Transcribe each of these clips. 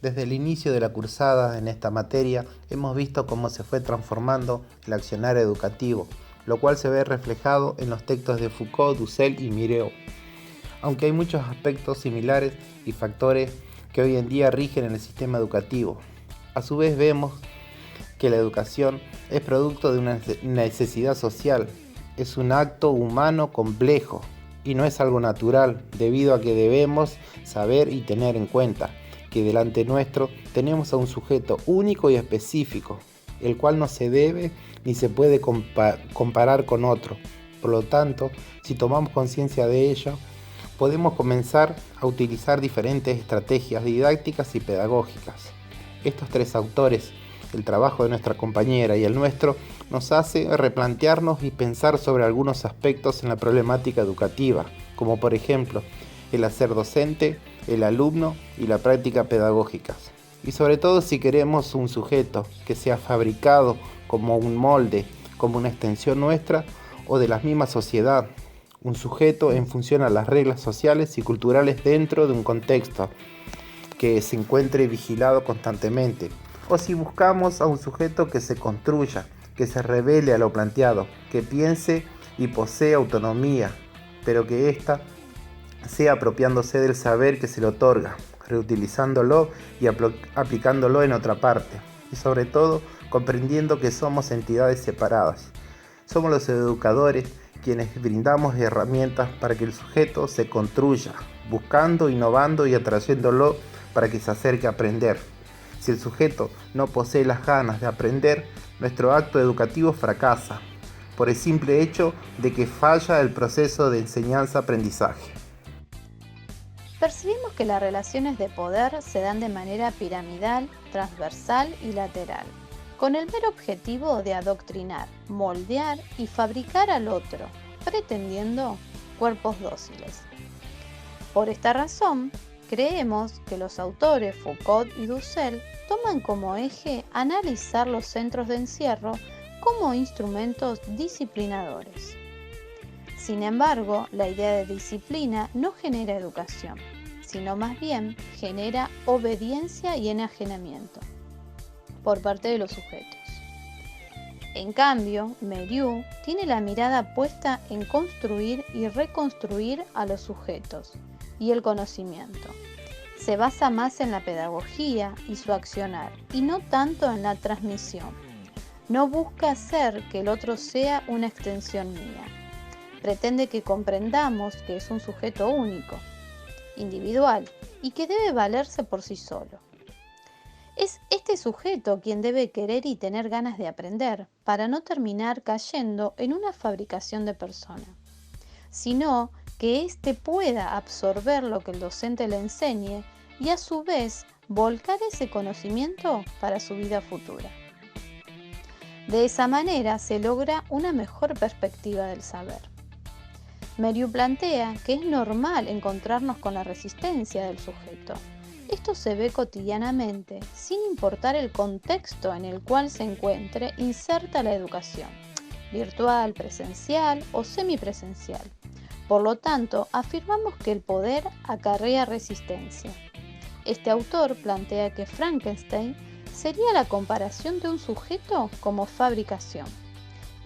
Desde el inicio de la cursada en esta materia hemos visto cómo se fue transformando el accionar educativo, lo cual se ve reflejado en los textos de Foucault, Dussel y Mireaux. Aunque hay muchos aspectos similares y factores que hoy en día rigen en el sistema educativo. A su vez vemos que la educación es producto de una necesidad social, es un acto humano complejo y no es algo natural, debido a que debemos saber y tener en cuenta que delante nuestro tenemos a un sujeto único y específico, el cual no se debe ni se puede comparar con otro. Por lo tanto, si tomamos conciencia de ello, podemos comenzar a utilizar diferentes estrategias didácticas y pedagógicas. Estos tres autores, el trabajo de nuestra compañera y el nuestro, nos hace replantearnos y pensar sobre algunos aspectos en la problemática educativa, como por ejemplo el hacer docente, el alumno y la práctica pedagógica. Y sobre todo si queremos un sujeto que sea fabricado como un molde, como una extensión nuestra o de la misma sociedad, un sujeto en función a las reglas sociales y culturales dentro de un contexto que se encuentre vigilado constantemente, o si buscamos a un sujeto que se construya, que se revele a lo planteado, que piense y posea autonomía, pero que ésta sea apropiándose del saber que se le otorga, reutilizándolo y aplicándolo en otra parte, y sobre todo comprendiendo que somos entidades separadas. Somos los educadores quienes brindamos herramientas para que el sujeto se construya, buscando, innovando y atrayéndolo para que se acerque a aprender. Si el sujeto no posee las ganas de aprender, nuestro acto educativo fracasa, por el simple hecho de que falla el proceso de enseñanza-aprendizaje. Percibimos que las relaciones de poder se dan de manera piramidal, transversal y lateral, con el mero objetivo de adoctrinar, moldear y fabricar al otro, pretendiendo cuerpos dóciles. Por esta razón, creemos que los autores Foucault y Dussel toman como eje analizar los centros de encierro como instrumentos disciplinadores. Sin embargo, la idea de disciplina no genera educación, sino más bien genera obediencia y enajenamiento por parte de los sujetos. En cambio, Merieux tiene la mirada puesta en construir y reconstruir a los sujetos y el conocimiento. Se basa más en la pedagogía y su accionar, y no tanto en la transmisión. No busca hacer que el otro sea una extensión mía. Pretende que comprendamos que es un sujeto único, individual, y que debe valerse por sí solo. Es este sujeto quien debe querer y tener ganas de aprender, para no terminar cayendo en una fabricación de persona, sino que éste pueda absorber lo que el docente le enseñe y a su vez volcar ese conocimiento para su vida futura. De esa manera se logra una mejor perspectiva del saber. Merieux plantea que es normal encontrarnos con la resistencia del sujeto. Esto se ve cotidianamente, sin importar el contexto en el cual se encuentre inserta la educación, virtual, presencial o semipresencial. Por lo tanto, afirmamos que el poder acarrea resistencia. Este autor plantea que Frankenstein sería la comparación de un sujeto como fabricación,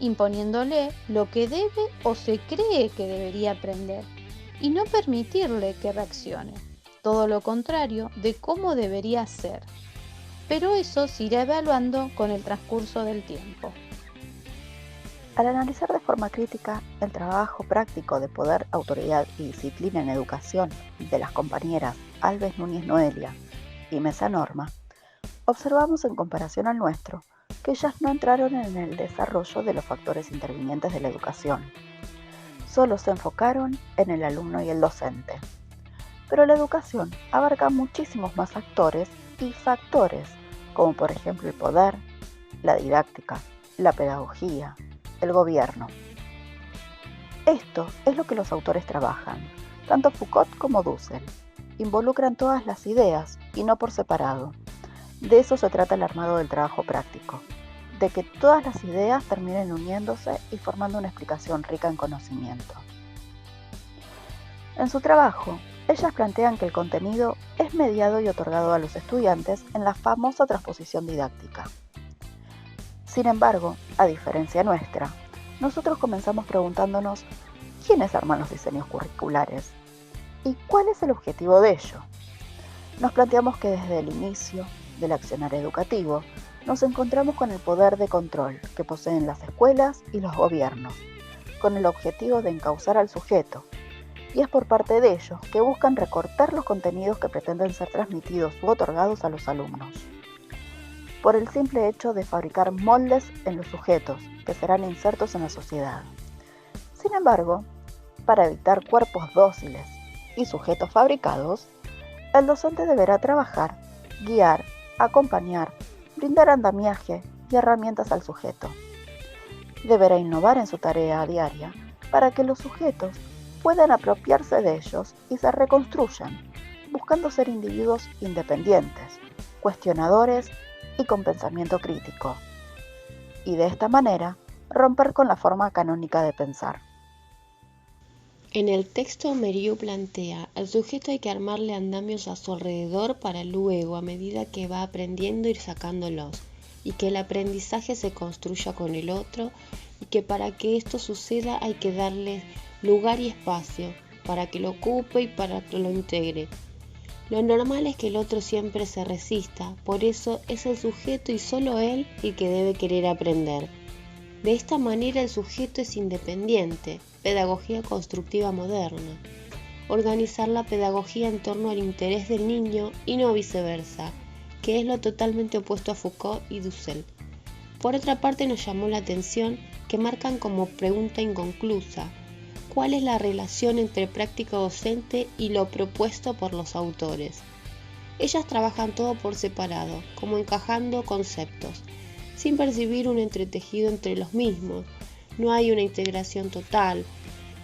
imponiéndole lo que debe o se cree que debería aprender y no permitirle que reaccione, todo lo contrario de cómo debería ser. Pero eso se irá evaluando con el transcurso del tiempo. Al analizar de forma crítica el trabajo práctico de poder, autoridad y disciplina en educación de las compañeras Alves Núñez Noelia y Mesa Norma, observamos en comparación al nuestro que ellas no entraron en el desarrollo de los factores intervinientes de la educación. Solo se enfocaron en el alumno y el docente. Pero la educación abarca muchísimos más actores y factores, como por ejemplo el poder, la didáctica, la pedagogía, el gobierno. Esto es lo que los autores trabajan, tanto Foucault como Dussel. Involucran todas las ideas y no por separado. De eso se trata el armado del trabajo práctico, de que todas las ideas terminen uniéndose y formando una explicación rica en conocimiento. En su trabajo, Ellas plantean que el contenido es mediado y otorgado a los estudiantes en la famosa transposición didáctica. Sin embargo, a diferencia nuestra, nosotros comenzamos preguntándonos ¿quiénes arman los diseños curriculares? ¿Y cuál es el objetivo de ello? Nos planteamos que desde el inicio del accionar educativo nos encontramos con el poder de control que poseen las escuelas y los gobiernos, con el objetivo de encauzar al sujeto, y es por parte de ellos que buscan recortar los contenidos que pretenden ser transmitidos u otorgados a los alumnos, por el simple hecho de fabricar moldes en los sujetos que serán insertos en la sociedad. Sin embargo, para evitar cuerpos dóciles y sujetos fabricados, el docente deberá trabajar, guiar, acompañar, brindar andamiaje y herramientas al sujeto. Deberá innovar en su tarea diaria para que los sujetos puedan apropiarse de ellos y se reconstruyan, buscando ser individuos independientes, cuestionadores y con pensamiento crítico, y de esta manera romper con la forma canónica de pensar. En el texto Meriu plantea, al sujeto hay que armarle andamios a su alrededor para luego, a medida que va aprendiendo, ir sacándolos, y que el aprendizaje se construya con el otro, y que para que esto suceda hay que darle lugar y espacio, para que lo ocupe y para que lo integre. Lo normal es que el otro siempre se resista, por eso es el sujeto y solo él el que debe querer aprender. De esta manera el sujeto es independiente, pedagogía constructiva moderna. Organizar la pedagogía en torno al interés del niño y no viceversa, que es lo totalmente opuesto a Foucault y Dussel. Por otra parte, nos llamó la atención que marcan como pregunta inconclusa cuál es la relación entre práctica docente y lo propuesto por los autores. Ellas trabajan todo por separado, como encajando conceptos, sin percibir un entretejido entre los mismos. No hay una integración total.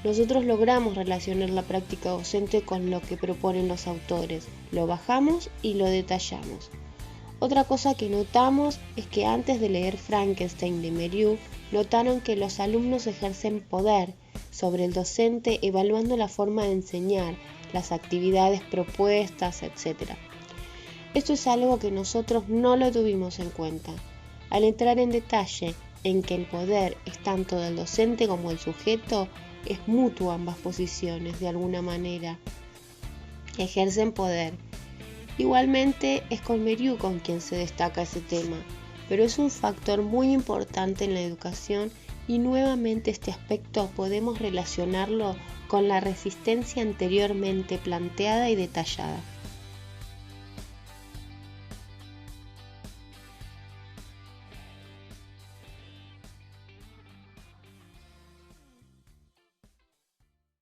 Nosotros logramos relacionar la práctica docente con lo que proponen los autores, lo bajamos y lo detallamos. Otra cosa que notamos es que antes de leer Frankenstein de Meriu, notaron que los alumnos ejercen poder sobre el docente evaluando la forma de enseñar, las actividades propuestas, etc. Esto es algo que nosotros no lo tuvimos en cuenta. Al entrar en detalle en que el poder es tanto del docente como del sujeto, es mutuo ambas posiciones de alguna manera. Ejercen poder. Igualmente es con Meriu con quien se destaca ese tema, pero es un factor muy importante en la educación y nuevamente este aspecto podemos relacionarlo con la resistencia anteriormente planteada y detallada.